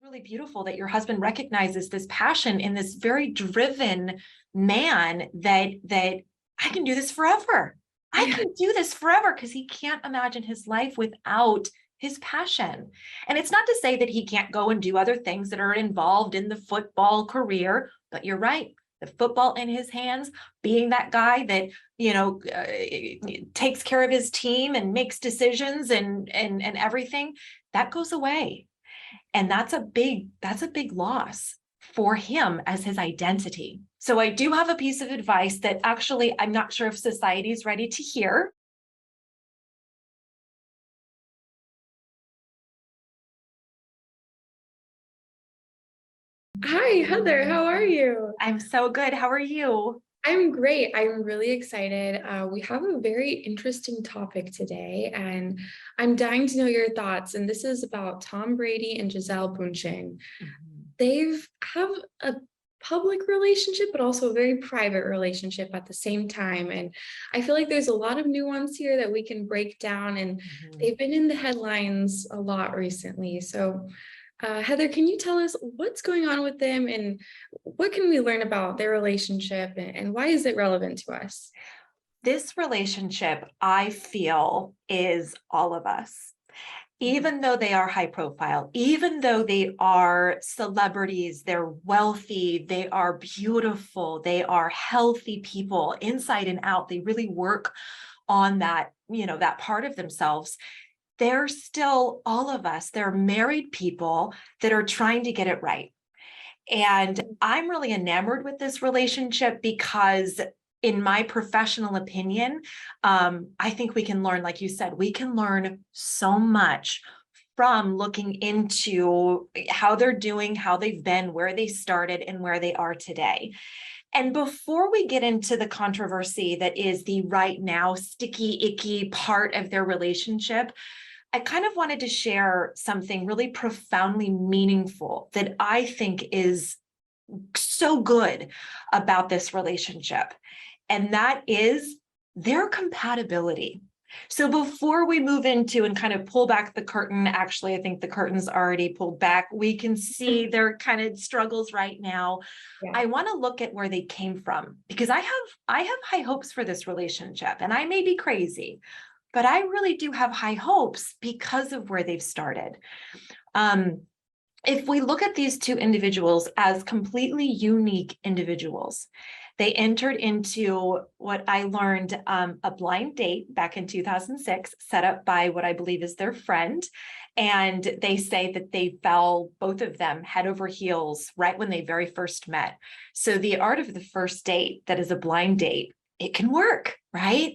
really beautiful that your husband recognizes this passion in this very driven man that I can do this forever. I Yeah. can do this forever because he can't imagine his life without his passion. And it's not to say that he can't go and do other things that are involved in the football career, but you're right. The football in his hands, being that guy that, takes care of his team and makes decisions and everything, that goes away. And that's a big loss for him as his identity. So I do have a piece of advice that actually I'm not sure if society is ready to hear. Hi, Heather. How are you? I'm so good. How are you? I'm great. I'm really excited. We have a very interesting topic today, and I'm dying to know your thoughts. And this is about Tom Brady and Gisele Bündchen. They've have a public relationship, but also a very private relationship at the same time. And I feel like there's a lot of nuance here that we can break down, and they've been in the headlines a lot recently. So Heather, can you tell us what's going on with them and what can we learn about their relationship and why is it relevant to us? This relationship, I feel, is all of us. Even though they are high profile, even though they are celebrities, they're wealthy, they are beautiful, they are healthy people inside and out, they really work on that, that part of themselves. They're still all of us. They're married people that are trying to get it right. And I'm really enamored with this relationship because, in my professional opinion, I think we can learn, like you said, we can learn so much from looking into how they're doing, how they've been, where they started, and where they are today. And before we get into the controversy that is the right now sticky, icky part of their relationship, I kind of wanted to share something really profoundly meaningful that I think is so good about this relationship. And that is their compatibility. So before we move into and kind of pull back the curtain, actually, I think the curtain's already pulled back. We can see their kind of struggles right now. Yeah. I want to look at where they came from because I have high hopes for this relationship, and I may be crazy, but I really do have high hopes because of where they've started. If we look at these two individuals as completely unique individuals, they entered into what I learned a blind date back in 2006, set up by what I believe is their friend. And they say that they fell, both of them, head over heels right when they very first met. So the art of the first date, that is a blind date, it can work, right?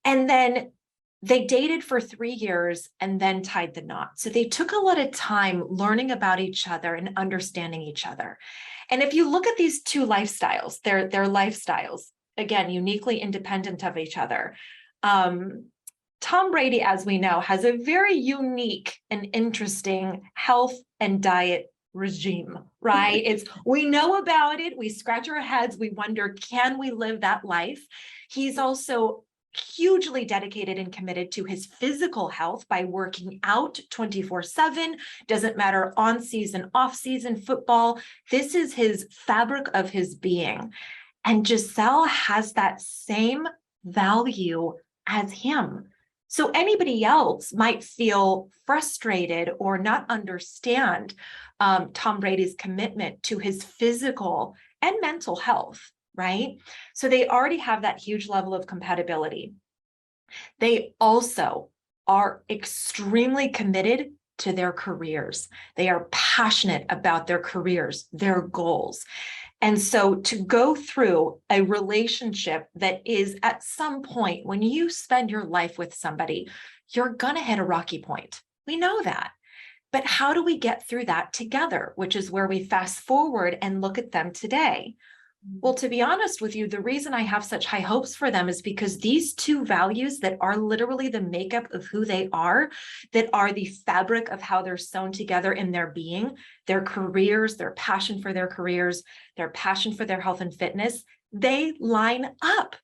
And then they dated for 3 years and then tied the knot. So they took a lot of time learning about each other and understanding each other. And if you look at these two lifestyles, their lifestyles, again, uniquely independent of each other. Tom Brady, as we know, has a very unique and interesting health and diet regime, right? We know about it. We scratch our heads. We wonder, can we live that life? He's also hugely dedicated and committed to his physical health by working out 24/7, doesn't matter on season, off season, football. This is his fabric of his being. And Gisele has that same value as him. So anybody else might feel frustrated or not understand Tom Brady's commitment to his physical and mental health, right? So they already have that huge level of compatibility. They also are extremely committed to their careers. They are passionate about their careers, their goals. And so to go through a relationship that is at some point, when you spend your life with somebody, you're going to hit a rocky point. We know that. But how do we get through that together, which is where we fast forward and look at them today? Well, to be honest with you, the reason I have such high hopes for them is because these two values that are literally the makeup of who they are, that are the fabric of how they're sewn together in their being, their careers, their passion for their careers, their passion for their health and fitness, they line up.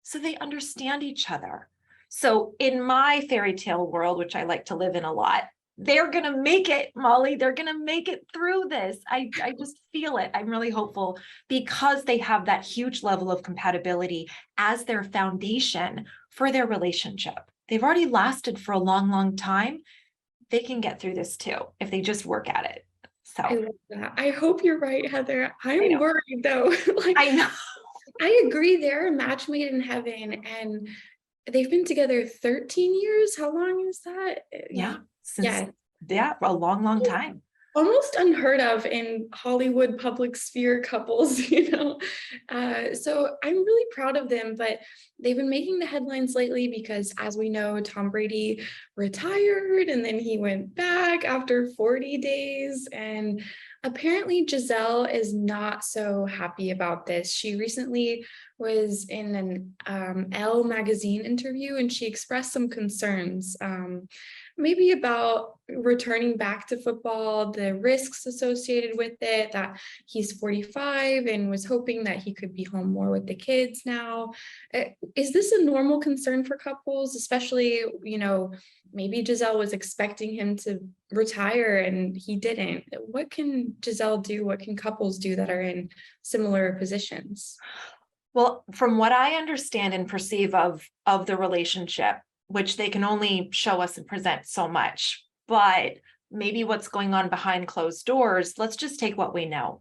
So they understand each other. So in my fairy tale world, which I like to live in a lot, they're going to make it, Molly. They're going to make it through this. I just feel it. I'm really hopeful because they have that huge level of compatibility as their foundation for their relationship. They've already lasted for a long, long time. They can get through this too if they just work at it. So I love that. I hope you're right, Heather. I I'm know. worried though. Like, I know. I agree, they're a match made in heaven, and they've been together 13 years. How long is that? Yeah. Since, Yeah, yeah, for a long, long time. almost unheard of in Hollywood public sphere couples, you know. So I'm really proud of them, but they've been making the headlines lately because, as we know, Tom Brady retired and then he went back after 40 days. And apparently Gisele is not so happy about this. She recently was in an Elle magazine interview and she expressed some concerns. Maybe about returning back to football, the risks associated with it, that he's 45 and was hoping that he could be home more with the kids now. Is this a normal concern for couples, especially, you know, maybe Gisele was expecting him to retire and he didn't. What can Gisele do? What can couples do that are in similar positions? Well, from what I understand and perceive of the relationship, which they can only show us and present so much, but maybe what's going on behind closed doors, let's just take what we know.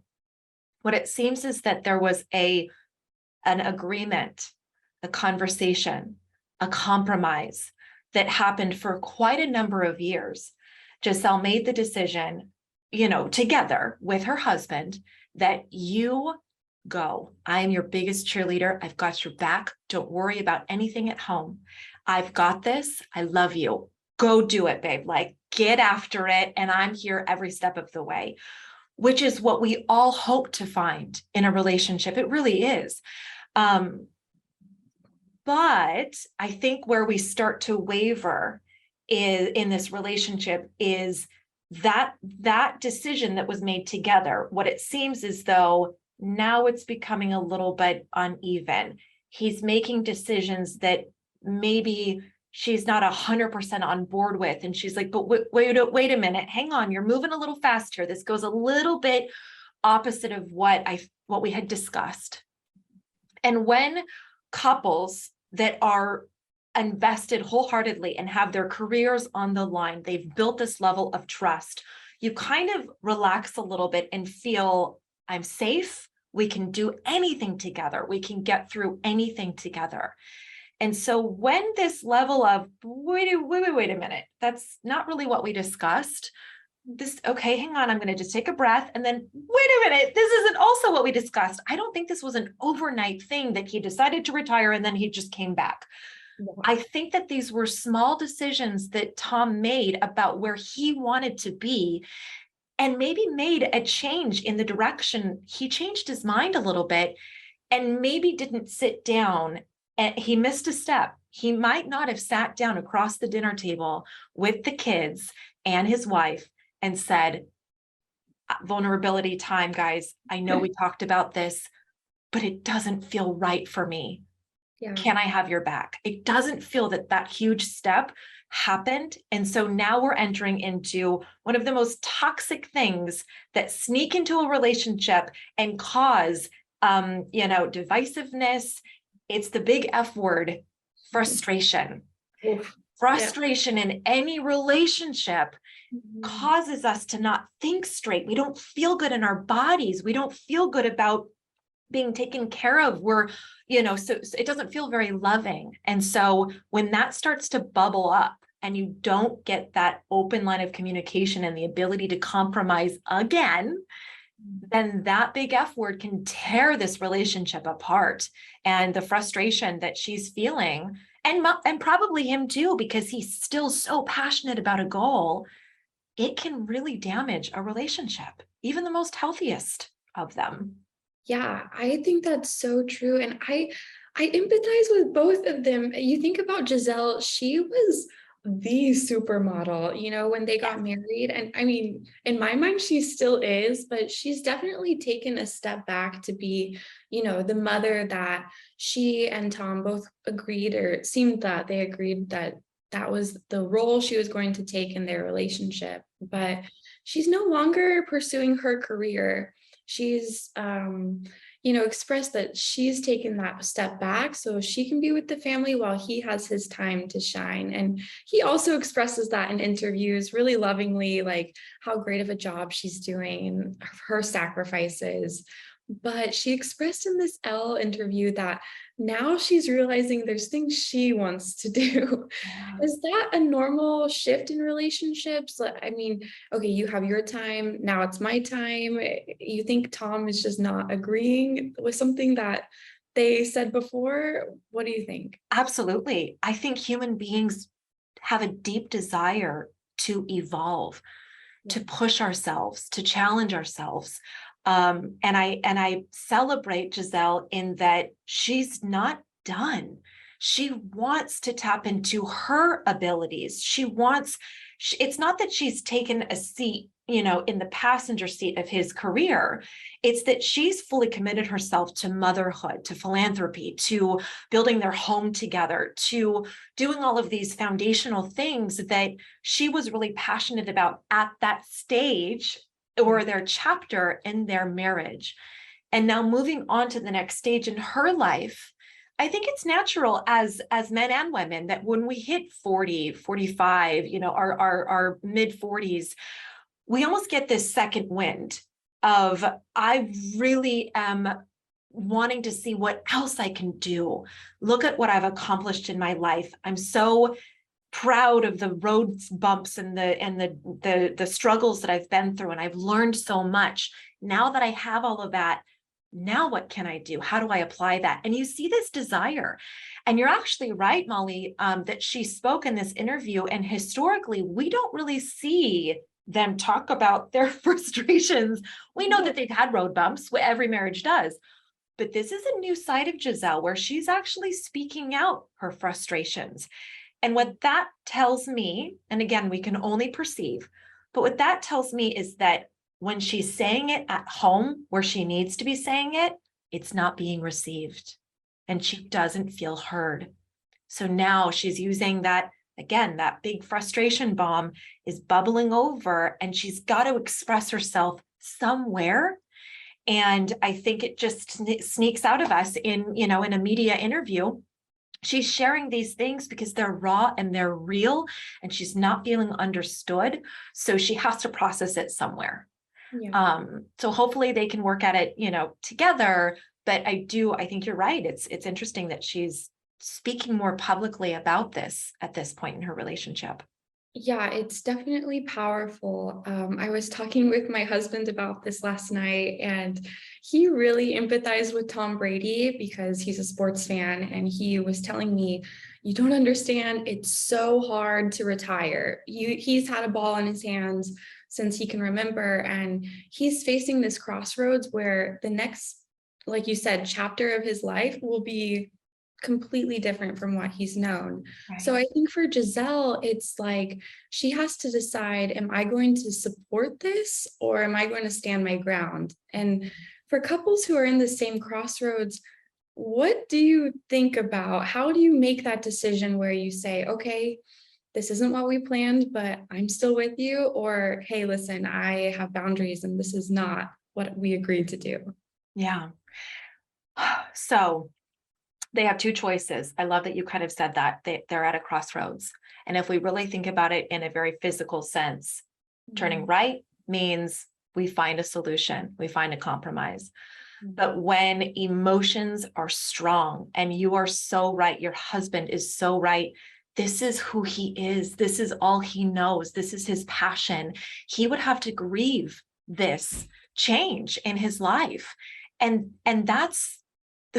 What it seems is that there was an agreement, a conversation, a compromise that happened for quite a number of years. Gisele made the decision, you know, together with her husband, that you go. I am your biggest cheerleader. I've got your back. Don't worry about anything at home. I've got this. I love you. Go do it, babe. Like, get after it. And I'm here every step of the way, which is what we all hope to find in a relationship. It really is. But I think where we start to waver in this relationship is that decision that was made together. What it seems as though now it's becoming a little bit uneven. He's making decisions that maybe she's not 100% on board with. And she's like, but wait a minute, hang on, you're moving a little fast here. This goes a little bit opposite of what we had discussed. And when couples that are invested wholeheartedly and have their careers on the line, they've built this level of trust, you kind of relax a little bit and feel, I'm safe. We can do anything together. We can get through anything together. And so when this level of, wait a minute, that's not really what we discussed. Okay, hang on, I'm going to just take a breath. And then, wait a minute, this isn't also what we discussed. I don't think this was an overnight thing that he decided to retire and then he just came back. I think that these were small decisions that Tom made about where he wanted to be, and maybe made a change in the direction. He changed his mind a little bit and maybe didn't sit down, and he missed a step. He might not have sat down across the dinner table with the kids and his wife and said, vulnerability time, guys. I know we talked about this, but it doesn't feel right for me. Yeah. Can I have your back? It doesn't feel that huge step happened. And so now we're entering into one of the most toxic things that sneak into a relationship and cause, divisiveness. It's the big F word, frustration. Oof. Frustration in any relationship causes us to not think straight. We don't feel good in our bodies. We don't feel good about being taken care of. So it doesn't feel very loving. And so when that starts to bubble up and you don't get that open line of communication and the ability to compromise again, then that big F word can tear this relationship apart. And the frustration that she's feeling, and probably him too, because he's still so passionate about a goal, it can really damage a relationship, even the most healthiest of them. Yeah, I think that's so true. And I empathize with both of them. You think about Gisele, she was the supermodel, you know, when they got married. And I mean, in my mind, she still is, but she's definitely taken a step back to be, you know, the mother that she and Tom both agreed, or it seemed that they agreed that that was the role she was going to take in their relationship. But she's no longer pursuing her career. She's, expressed that she's taken that step back so she can be with the family while he has his time to shine. And he also expresses that in interviews really lovingly, like how great of a job she's doing and her sacrifices. But she expressed in this Elle interview that now she's realizing there's things she wants to do. Yeah. Is that a normal shift in relationships? I mean, okay, you have your time, now it's my time. You think Tom is just not agreeing with something that they said before? What do you think? Absolutely. I think human beings have a deep desire to evolve, to Yeah. push ourselves, to challenge ourselves. And I celebrate Gisele in that she's not done. She wants to tap into her abilities. It's not that she's taken a seat, in the passenger seat of his career. It's that she's fully committed herself to motherhood, to philanthropy, to building their home together, to doing all of these foundational things that she was really passionate about at that stage or their chapter in their marriage. And now moving on to the next stage in her life, I think it's natural as men and women that when we hit 40, 45, our mid 40s, we almost get this second wind of I really am wanting to see what else I can do. Look at what I've accomplished in my life. I'm so proud of the road bumps and the struggles that I've been through, and I've learned so much. Now that I have all of that, now what can I do? How do I apply that? And you see this desire. And you're actually right, Molly, that she spoke in this interview. And historically, we don't really see them talk about their frustrations. We know that they've had road bumps, what every marriage does. But this is a new side of Gisele where she's actually speaking out her frustrations. And what that tells me, and again, we can only perceive, but what that tells me is that when she's saying it at home where she needs to be saying it, it's not being received and she doesn't feel heard. So now she's using that, again, that big frustration bomb is bubbling over and she's got to express herself somewhere. And I think it just sneaks out of us in a media interview. She's sharing these things because they're raw and they're real and she's not feeling understood. So she has to process it somewhere. Yeah. So hopefully they can work at it, together. But I think you're right. It's interesting that she's speaking more publicly about this at this point in her relationship. Yeah, it's definitely powerful. I was talking with my husband about this last night, and he really empathized with Tom Brady because he's a sports fan. And he was telling me, you don't understand, it's so hard to retire. He's had a ball in his hands since he can remember, and he's facing this crossroads where the next, like you said, chapter of his life will be completely different from what he's known. So I think for Gisele, it's like she has to decide, am I going to support this or am I going to stand my ground? And for couples who are in the same crossroads, what do you think about? How do you make that decision where you say, okay, this isn't what we planned, but I'm still with you? Or, hey, listen, I have boundaries and this is not what we agreed to do. Yeah. So they have two choices. I love that you kind of said that they're at a crossroads. And if we really think about it in a very physical sense, turning right means we find a solution, we find a compromise. But when emotions are strong, and you are so right, your husband is so right, this is who he is, this is all he knows, this is his passion, he would have to grieve this change in his life. And that's,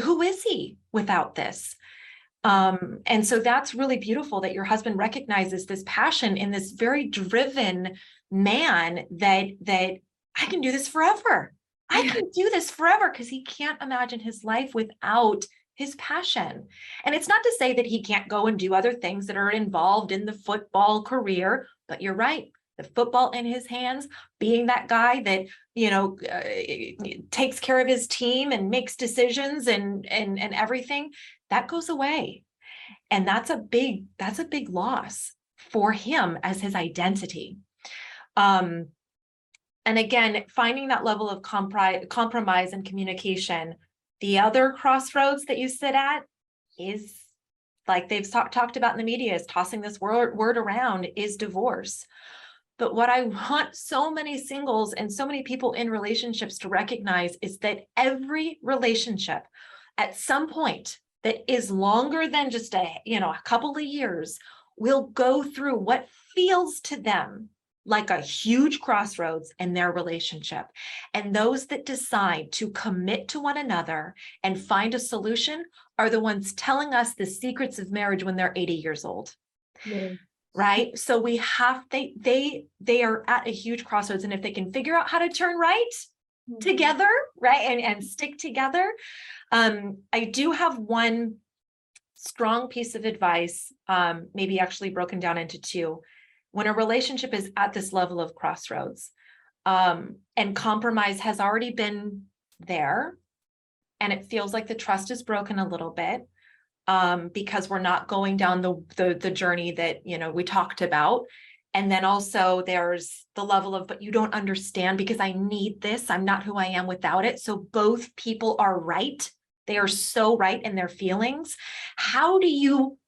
who is he without this? And so that's really beautiful that your husband recognizes this passion in this very driven man that I can do this forever. I can do this forever, because he can't imagine his life without his passion. And it's not to say that he can't go and do other things that are involved in the football career, but you're right. The football in his hands, being that guy that, takes care of his team and makes decisions and everything, that goes away. And that's a big loss for him as his identity. And again, finding that level of compromise and communication. The other crossroads that you sit at is, like they've talked about in the media, is tossing this word around, is divorce. But what I want so many singles and so many people in relationships to recognize is that every relationship at some point that is longer than just a couple of years will go through what feels to them like a huge crossroads in their relationship. And those that decide to commit to one another and find a solution are the ones telling us the secrets of marriage when they're 80 years old. Yeah. Right? So we have, they are at a huge crossroads. And if they can figure out how to turn right together, right, and stick together. I do have one strong piece of advice, maybe actually broken down into two. When a relationship is at this level of crossroads, and compromise has already been there, and it feels like the trust is broken a little bit, because we're not going down the journey that we talked about. And then also there's the level of, but you don't understand because I need this. I'm not who I am without it. So both people are right. They are so right in their feelings. How do you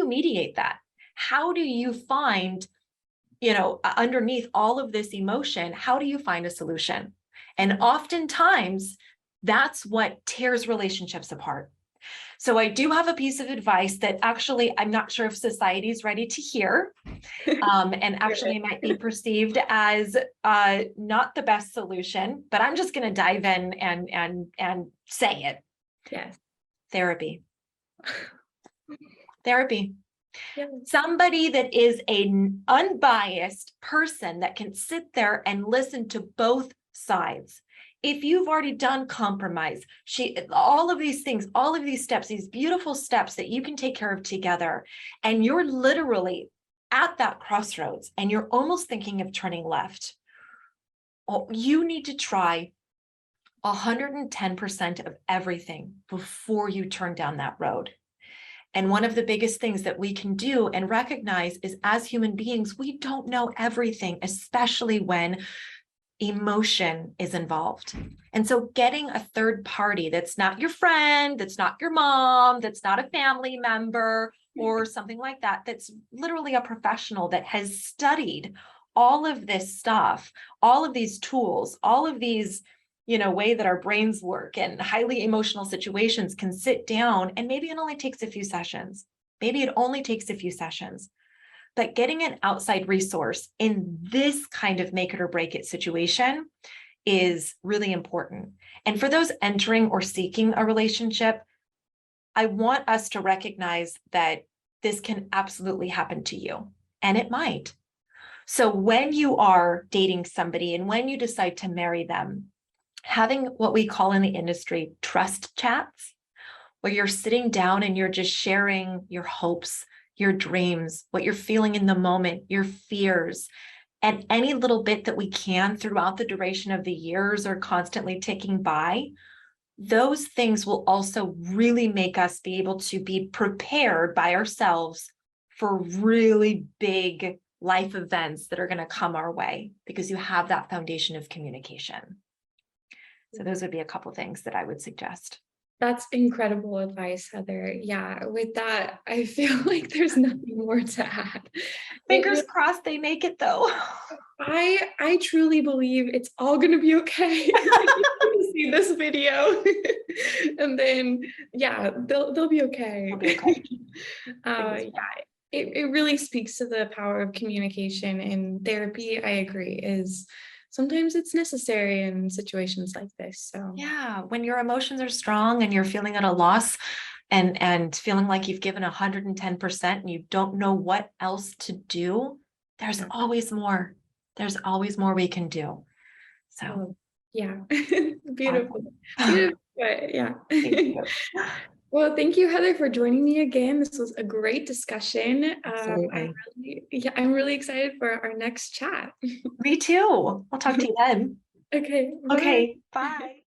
mediate that? How do you find, underneath all of this emotion, how do you find a solution? And oftentimes that's what tears relationships apart. So I do have a piece of advice that actually I'm not sure if society is ready to hear, and actually might be perceived as not the best solution, but I'm just going to dive in and say it. Yes. Therapy. Therapy. Yes. Somebody that is an unbiased person that can sit there and listen to both sides. If you've already done compromise, all of these things, all of these steps, these beautiful steps that you can take care of together, and you're literally at that crossroads and you're almost thinking of turning left, you need to try 110% of everything before you turn down that road. And one of the biggest things that we can do and recognize is, as human beings, we don't know everything, especially when emotion is involved. And so getting a third party that's not your friend, that's not your mom, that's not a family member or something like that, that's literally a professional that has studied all of this stuff, all of these tools, all of these, way that our brains work and highly emotional situations, can sit down, and maybe it only takes a few sessions. Maybe it only takes a few sessions. But getting an outside resource in this kind of make it or break it situation is really important. And for those entering or seeking a relationship, I want us to recognize that this can absolutely happen to you, and it might. So when you are dating somebody and when you decide to marry them, having what we call in the industry trust chats, where you're sitting down and you're just sharing your hopes, your dreams, what you're feeling in the moment, your fears, and any little bit that we can throughout the duration of the years are constantly ticking by. Those things will also really make us be able to be prepared by ourselves for really big life events that are going to come our way, because you have that foundation of communication. So those would be a couple of things that I would suggest. That's incredible advice, Heather. Yeah, with that, I feel like there's nothing more to add. Fingers crossed they make it though. I truly believe it's all going to be okay. See this video, and then they'll be okay. They'll be okay. It really speaks to the power of communication, and therapy, I agree, is sometimes it's necessary in situations like this. So yeah, when your emotions are strong and you're feeling at a loss and feeling like you've given 110% and you don't know what else to do, there's always more. There's always more we can do. So yeah, beautiful. Beautiful. But yeah. Well, thank you, Heather, for joining me again. This was a great discussion. I'm really excited for our next chat. Me too. I'll talk to you then. Okay. Okay. Bye.